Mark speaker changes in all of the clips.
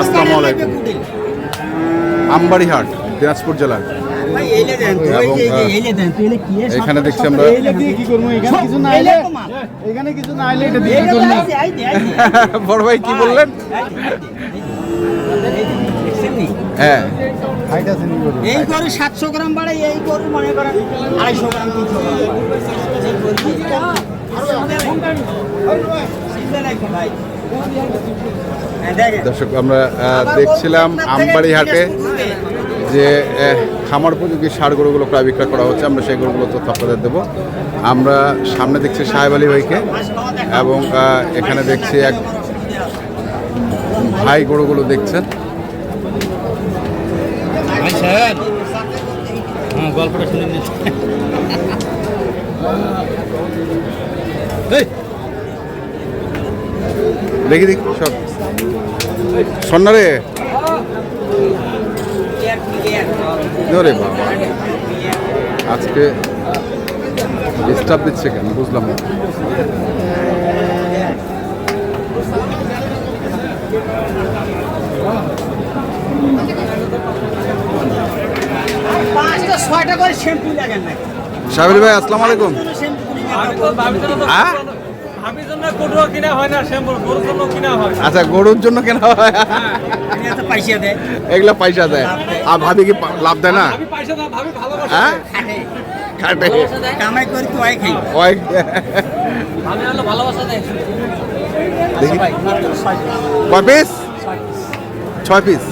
Speaker 1: আসসালামু আলাইকুম। আমবাড়িহাট দিনাজপুর জেলার এখানে দেখছি আমরা বড় ভাই কি বললেন? হ্যাঁ
Speaker 2: এই গরু 700 গ্রাম বাড়ে, এই গরু মনে করেন 250 গ্রাম 300 গ্রাম।
Speaker 1: দর্শক আমরা দেখছিলাম আমবাড়িহাটে যে খামার উপযোগী ষাঁড় গরুগুলো প্রায় বিক্রয় করা হচ্ছে। আমরা সেই গরুগুলো তথ্য আপনাদের দেবো। আমরা সামনে দেখছি সাহেব আলী ভাইকে এবং এখানে দেখছি এক ভাই গরুগুলো দেখছেন।
Speaker 2: গল্পটা শুনে নিন।
Speaker 1: দেখি দেখি সব সন্ন্যারে রে বাবা, আজকে ডিস্টার্ব দিচ্ছে কেন বুঝলাম না। সাহেব আলী ভাই আসসালামু আলাইকুম। আচ্ছা গরুর জন্য কেনা হয়, এগুলা পয়সা দেয়। আর ভাবি কি লাভ দেয় না? দেখি কয় পিস? 6 পিস।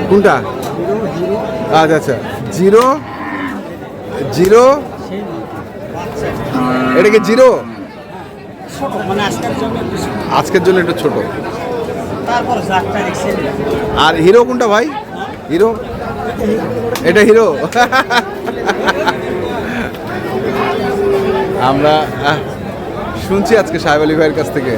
Speaker 1: কোনটা? আচ্ছা আচ্ছা, জিরো জিরো, এটা কি জিরো? আজকের জন্য একটু ছোট। আর হিরো কোনটা ভাই? হিরো, এটা হিরো। আমরা শুনছি আজকে সাহেব আলী ভাইয়ের কাছ থেকে।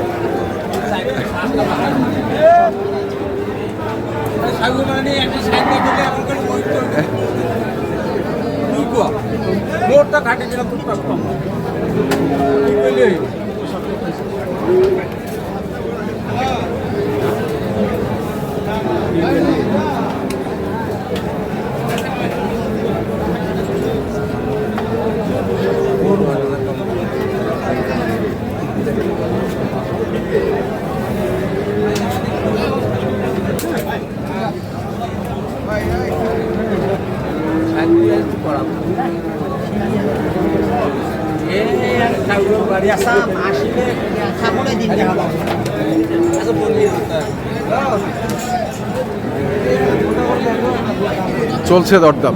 Speaker 1: চলছে দরদাম।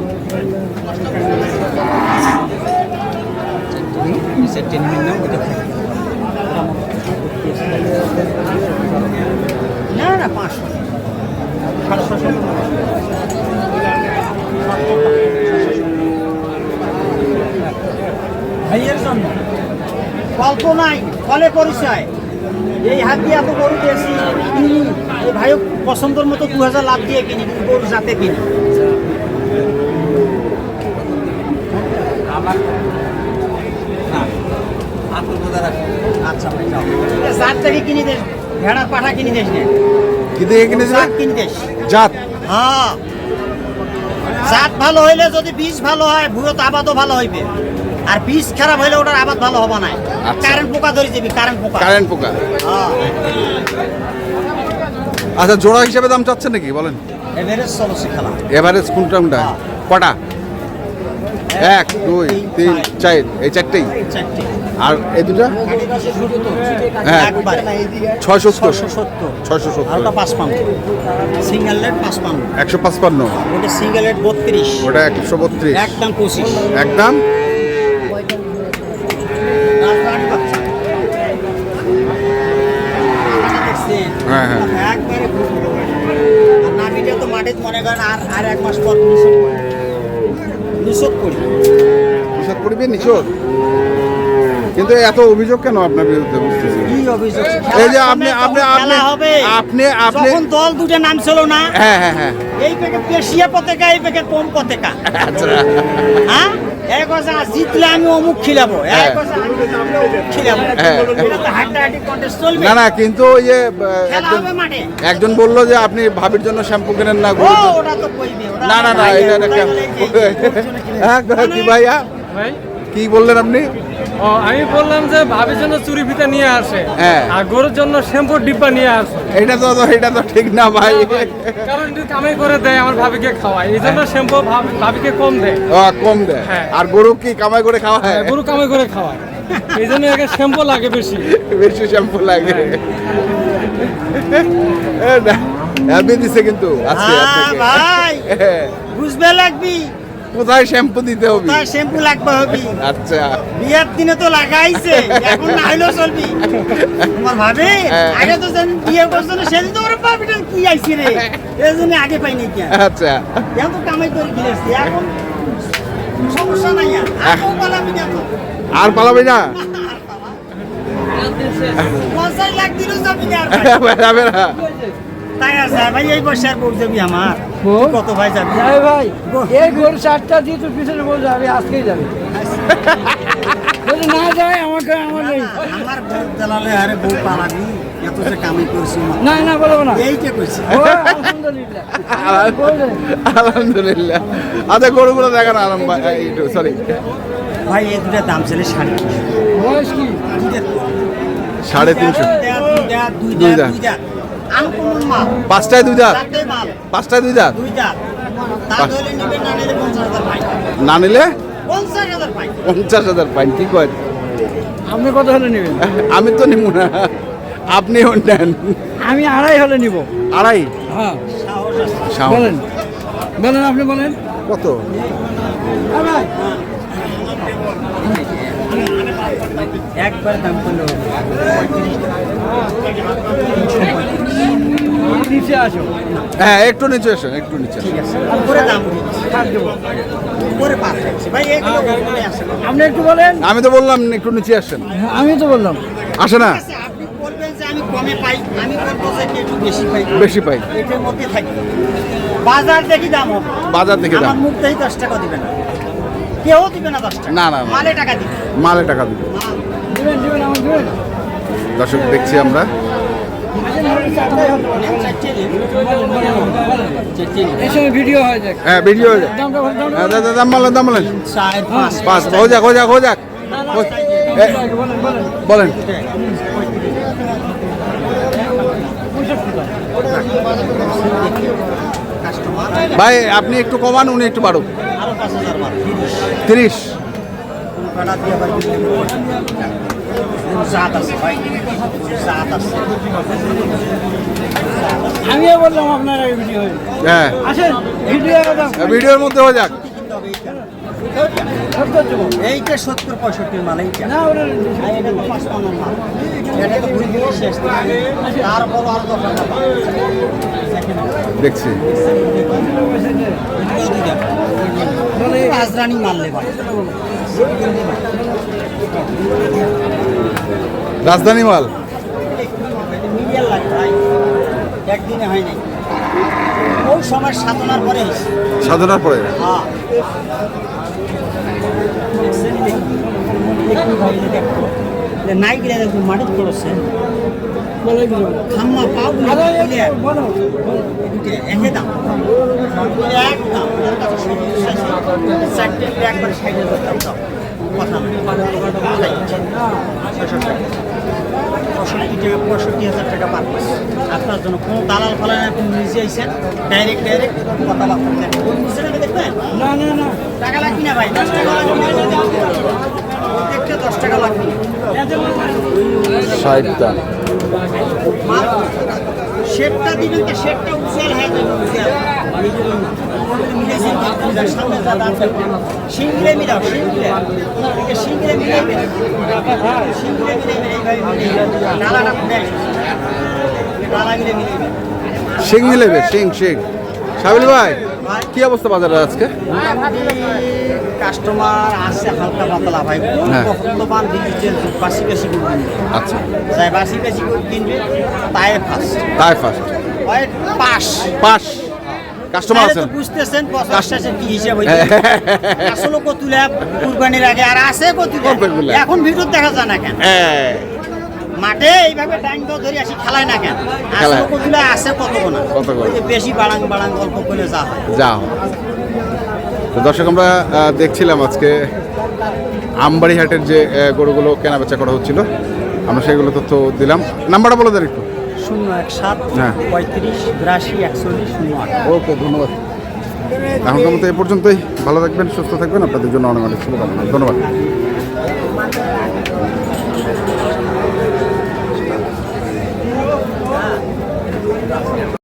Speaker 2: না না 500 ভাইয়ের জন্য গল্প নাই, ফলে পরিচয়। এই হাত দিয়ে এত গরু পেয়েছি, এই ভাইও পছন্দের মতো 2000 লাভ দিয়ে কিনি, গরু যাতে কিনি। আচ্ছা ভাই জাত থেকে কিনি দেশ, ভেড়ার পাঠা কিনি দেশ না,
Speaker 1: কি দিয়ে কিনে
Speaker 2: জাত কিনি দেশ।
Speaker 1: জাত?
Speaker 2: হ্যাঁ, জাত ভালো হইলে যদি বীজ ভালো হয়, ভুয়ো আবাদও ভালো হইবে। আর বীজ খারাপ হইলে ওটার আবাদ ভালো হবে না। কারেন্ট পোকা ধরে যাবি, কারেন্ট পোকা।
Speaker 1: কারেন্ট পোকা। আচ্ছা জোড়া হিসাবে দাম চাচ্ছেন নাকি বলেন?
Speaker 2: এভারেজ চলছে খেলা।
Speaker 1: এভারেজ কোনটা কোনটা? কটা? 1 2 3 4, এই চারটেই। আর এই দুটা? হ্যাঁ 670।
Speaker 2: 555 সিঙ্গেল রেট 55।
Speaker 1: 155।
Speaker 2: ওটা সিঙ্গেল রেট 32।
Speaker 1: ওটা 132।
Speaker 2: একদম 25।
Speaker 1: একদম হ্যাঁ হ্যাঁ।
Speaker 2: একবারে নামিটা তো মাঠে মনে করেন আর 1 মাস পর নিষোধ
Speaker 1: করবে নিষোধ। কিন্তু এত অভিযোগ কেন আপনার বিরুদ্ধে? বুঝতেছি
Speaker 2: কি অভিযোগ?
Speaker 1: এই যে আপনি
Speaker 2: যখন দল দুটো নাম ছিল না,
Speaker 1: হ্যাঁ হ্যাঁ হ্যাঁ,
Speaker 2: এই প্যাকেট পেশিয়া পতাকা, এই প্যাকেট পম পতাকা।
Speaker 1: আচ্ছা
Speaker 2: হ্যাঁ এক কথা জিতলে আমি অমুক খিলাবো, এক কথা আমি খিলাবো।
Speaker 1: হ্যাঁ।
Speaker 2: এটা তো হাড্ডাহাড্ডি contest চলবে।
Speaker 1: না না, কিন্তু ওই যে
Speaker 2: খেলা হবে মাঠে।
Speaker 1: একজন বললো যে আপনি ভাবির জন্য শ্যাম্পু কেনেন না
Speaker 2: ও,
Speaker 1: গরুর জন্য।
Speaker 2: ওটা তো কইবে, ওটা
Speaker 1: না না না,
Speaker 2: ভাই,
Speaker 1: এটা
Speaker 2: ওটা
Speaker 1: একটা
Speaker 2: বলে যে গরুর জন্য কিনে।
Speaker 1: হ্যাঁ, কি ভাইয়া
Speaker 3: ভাই
Speaker 1: কি বললেন আপনি?
Speaker 3: ও আমি বললাম যে ভাবির জন্য চুরি ফিতা নিয়ে আসে
Speaker 1: হ্যাঁ।
Speaker 3: আর গরুর জন্য শ্যাম্পুর ডিব্বা নিয়ে আসে,
Speaker 1: এটা তো ঠিক না ভাই।
Speaker 3: কারণ যদি কামাই করে দেয় আমার ভাবিকে খাওয়ায়, এই জন্য শ্যাম্পু ভাবিকে কম দেয়।
Speaker 1: ও, কম দেয়।
Speaker 3: হ্যাঁ।
Speaker 1: আর গরু কি কামাই করে খাওয়া হয়?
Speaker 3: গরু কামাই করে খাওয়ায়, এই জন্য একে শ্যাম্পু লাগে বেশি।
Speaker 1: বেশি শ্যাম্পু লাগে। হ্যাপি দিছে কিন্তু আজকে
Speaker 2: হ্যাঁ,
Speaker 1: আপনাকে।
Speaker 2: ভাই।
Speaker 1: হ্যাঁ।
Speaker 2: বুঝবে লাগবি,
Speaker 1: কোথায় শ্যাম্পু দিতে হবে?
Speaker 2: তার শ্যাম্পু লাগবে হবি।
Speaker 1: আচ্ছা,
Speaker 2: বিয়ের দিনে তো লাগাইছে, এখন না হইলেও চলবি। তোমার ভাবে
Speaker 1: হ্যাঁ।
Speaker 2: আগে তো জানি বিয়ে করছো না, সেদিন তো ওর ভাবিটা কি আইছি রে, এই জন্য আগে পাই নাই কেন।
Speaker 1: আচ্ছা।
Speaker 2: এখন তো কামাই করে গিয়েছি, এখন সমস্যা নাই আর। আগেও পালাবি না তো।
Speaker 1: আর পালাবি না?
Speaker 2: 50 লাখ দিলেও যাবি না আর ভাই।
Speaker 1: যাবে না।
Speaker 2: তাই আছে ভাই, এই বয়সে আর বউ যাবি আমার?
Speaker 4: বউ?
Speaker 2: কত ভাই যাবি?
Speaker 4: যাই ভাই, এই গরু 4টা দিয়ে তোর পিছনে বলছে আমি আজকেই যাবে। যদি না যায় আমাকে আমার নেই।
Speaker 2: আমার বউ জ্বালালে আরে বউ পালাবি, এত যে কামাই করছি মা।
Speaker 4: না না বলবো না।
Speaker 2: এইটা কইছি।
Speaker 4: ও, আলহামদুলিল্লাহ। বললেন।
Speaker 1: আলহামদুলিল্লাহ। আচ্ছা, গরুগুলো দেখান আরাম ভাই, একটু সরি।
Speaker 2: ভাই এই দুটা দাম ছিল 3.5।
Speaker 4: বয়স কি?
Speaker 1: 350। দুই দাঁত।
Speaker 2: আনকমন মাল।
Speaker 1: 5টায় 2 দাঁত।
Speaker 2: 4টাই মাল।
Speaker 1: 5টায় 2 দাঁত।
Speaker 2: 2 দাঁত। দাঁত হইলে নিবেন, না নিলে 50,000 পাই।
Speaker 1: না নিলে
Speaker 2: 50,000 পাই।
Speaker 1: 50,000 পাইন। কি কয়?
Speaker 4: আপনি কত হলে নেবেন?
Speaker 1: আমি তো নিব না, আপনিও নেন।
Speaker 4: আমি 2.5 হলে নিব।
Speaker 1: 2.5?
Speaker 4: হ্যাঁ,
Speaker 2: সাহস আছে।
Speaker 1: সাহস।
Speaker 4: বলেন বলেন, আপনি বলেন।
Speaker 1: কত?
Speaker 2: একবার দাম করলে হবে।
Speaker 4: নিচে আসো।
Speaker 1: হ্যাঁ, একটু নিচে আসেন, একটু নিচে আসেন।
Speaker 2: উপরে দাম ছাড় দেবো। উপরে পার হয়েছে। ভাই এগুলো উপরে আসে না।
Speaker 4: আপনি একটু বলেন।
Speaker 1: আমি তো বললাম একটু নিচে আসেন।
Speaker 4: আমি তো বললাম।
Speaker 1: আসে না?
Speaker 2: ঠিক আছে, আপনি বলবেন যে আমি কমে পাই, আমি বলবো যে একটু বেশি পাই।
Speaker 1: বেশি পাই।
Speaker 2: এটার মধ্যে থাকি। বাজার দেখি দাম হবে।
Speaker 1: বাজার দেখে দাম।
Speaker 2: আমার মুখ দেখি 10 টাকা দিবে না, কেউ দিবে না 10 টাকা।
Speaker 1: না, না, না।
Speaker 2: মালে টাকা দিবে।
Speaker 1: মালে টাকা দিব।
Speaker 4: দিবেন দিবেন, আমার দিবেন।
Speaker 1: দর্শক দেখছি আমরা।
Speaker 4: এই সময় ভিডিও হয়ে যাক।
Speaker 1: হ্যাঁ, ভিডিও হয়ে যায়।
Speaker 4: দামটা বলেন, দামটা
Speaker 1: হ্যাঁ,
Speaker 4: বলেন।
Speaker 1: দাম বলেন, দাম বলেন।
Speaker 2: 4, 5,
Speaker 1: 5 হয়ে যাক, হয়ে যাক, হয়ে যাক। এ,
Speaker 4: বলেন বলেন।
Speaker 1: বলেন। ভাই আপনি একটু কমান, উনি একটু বাড়ুক।
Speaker 2: আরো 5,000 বার
Speaker 1: 30।
Speaker 2: কাটা দিয়ে আবার বিক্রি করবো। জাত আছে ভাই, জাত আছে।
Speaker 4: আমিও বললাম আপনার আগে ভিডিও হয়ে যাক।
Speaker 1: হ্যাঁ,
Speaker 4: আসেন ভিডিও একদম
Speaker 1: ভিডিওর মধ্যে হয়ে যাক।
Speaker 2: কিনতে হবে এইটা।
Speaker 4: সত্তর দেবো।
Speaker 2: এইটা 70-65 মাল এইটা।
Speaker 4: না ওটা
Speaker 2: আর এটা তো 55 মাল। এটা তো ঘুরে ঘুরে শেষ। তারপর আরো 10 টাকা পাবো।
Speaker 1: দেখছি।
Speaker 2: রাজরানী মারলে ভাই,
Speaker 1: রাজধানী মাল।
Speaker 2: মিডিয়ার লাগে ভাই, একদিনে হয় নাই। ওই সময় সাধনার পরে হয়েছে।
Speaker 1: সাধনার পরে।
Speaker 2: হ্যাঁ, নাই গেলে দেখুন মাটির পড়ছে
Speaker 4: বলে দিল।
Speaker 2: খাম্মা পাও
Speaker 4: আরে
Speaker 2: ক্লিয়ার
Speaker 4: বলো।
Speaker 2: একে দাম এক দাম এর কাছে চারটে একবার সাইডে দাম দাও কথা না 65,000 টাকা পার পিস। আপনার জন্য কোনো দালাল ফলায় আপনি নিজে আইসেন, ডাইরেক্ট কথাবার্তা দেখবেন।
Speaker 4: না না না,
Speaker 2: টাকা লাগবে না ভাই, 10 টাকা লাগবে না, দেখতে 10 টাকা লাগবে না।
Speaker 1: 60টা।
Speaker 2: মাল শেডটা দিবেন, তো শেডটা উজ্জ্বল হয়ে যাবে, উজ্জ্বল মিলেছেন সামনে যা দাম সিংড়ে মিলাও, সিংড়ে সিংড়ে মিলাইবেন, সিংড়ে মিলাইবেন এইভাবে ডালাটা দেয়, ডালা মিলে মিলাইবেন।
Speaker 1: শিং মিলেবে, শিং। সাবিল ভাই, কি অবস্থা বাজারে আজকে?
Speaker 2: কাস্টমার আসছে হালকা পাতলা ভাই,
Speaker 1: হ্যাঁ।
Speaker 2: বর্তমান ডিজিটাল বাসি বেশি করে কিনবে,
Speaker 1: আচ্ছা,
Speaker 2: যাই বাসি বেশি করে কিনবে তাই ফার্স্ট
Speaker 1: তাই ফার্স্ট।
Speaker 2: Pass
Speaker 1: pass. কাস্টমার
Speaker 2: তাহলে
Speaker 1: আছেন
Speaker 2: তো বুঝতেছেন বছর শেষে কি হিসাব হইছে আসলে কতুলা কুরবানির আগে আর আছে কতুলা
Speaker 1: কতগুলা?
Speaker 2: এখন ভিডিও দেখা যায় না কেন
Speaker 1: হ্যাঁ,
Speaker 2: মাঠে এইভাবে টাইম ধরে আসি খেলায় না কেন
Speaker 1: খেলায়।
Speaker 2: আসলে কতুলা আছে কতগুনা
Speaker 1: কতগুনা?
Speaker 2: ওই যে বেশি বাড়াং বাড়াং গল্প করে যা হয়
Speaker 1: যাও। তো দর্শক আমরা দেখছিলাম আজকে আমবাড়ি হাটের যে গরুগুলো কেনা বেচা করা হচ্ছিল, আমরা সেগুলো তথ্য দিলাম। নাম্বারটা বলে দেন একটু।
Speaker 2: 017
Speaker 1: হ্যাঁ।
Speaker 2: 35 82 41 08
Speaker 1: ওকে, ধন্যবাদ। এখনকার মতো এই পর্যন্তই। ভালো থাকবেন, সুস্থ থাকবেন, আপনাদের জন্য অনেক অনেক শুভকামনা। ধন্যবাদ।